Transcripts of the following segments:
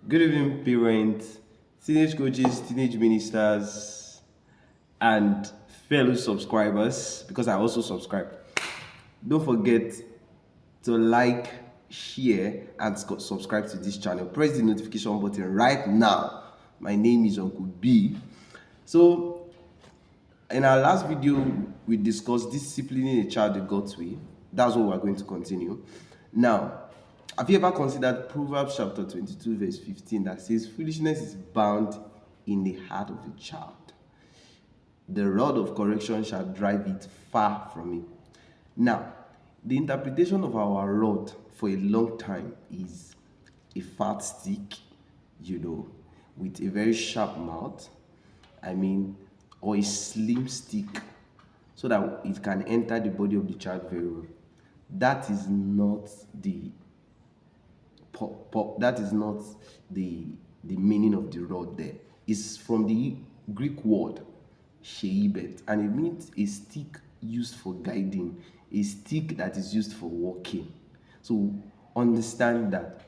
Good evening, parents, teenage coaches, teenage ministers, and fellow subscribers, because I also subscribe. Don't forget to like, share, and subscribe to this channel. Press the notification button right now. My name is Uncle B. So, in our last video, we discussed disciplining a child the God's way. That's what we're going to continue. Now, have you ever considered Proverbs chapter 22, verse 15 that says, "Foolishness is bound in the heart of a child. The rod of correction shall drive it far from him." Now, the interpretation of our rod for a long time is a fat stick, with a very sharp mouth. Or a slim stick so that it can enter the body of the child very well. That is not the that is not the meaning of the rod there. It's from the Greek word sheibet, and it means a stick used for guiding, a stick that is used for walking. So understand that.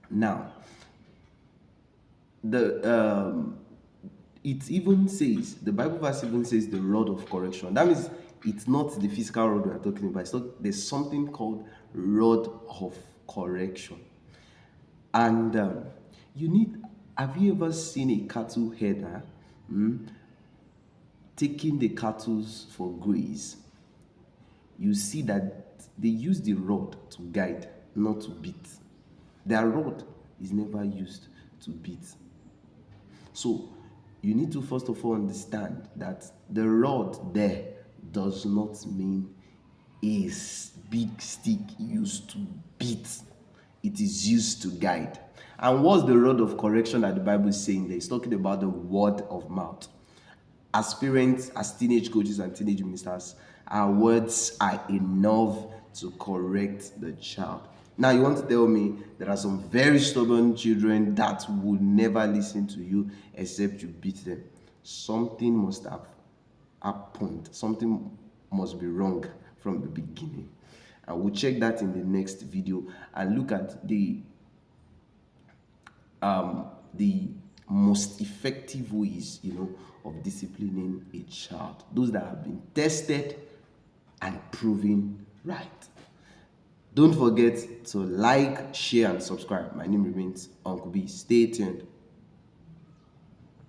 Now, the Bible verse even says the rod of correction. That means it's not the physical rod we are talking about. There's something called rod of correction. And have you ever seen a cattle header taking the cattle for graze? You see that they use the rod to guide, not to beat. Their rod is never used to beat. So you need to first of all understand that the rod there does not mean a big stick used to beat. It is used to guide. And what's the rod of correction that the Bible is saying there? It's talking about the word of mouth. As parents, as teenage coaches and teenage ministers, our words are enough to correct the child. Now, you want to tell me there are some very stubborn children that will never listen to you except you beat them. Something must have happened. Something must be wrong from the beginning. And we'll check that in the next video and look at the most effective ways, of disciplining a child. Those that have been tested and proven right. Don't forget to like, share, and subscribe. My name remains Uncle B. Stay tuned.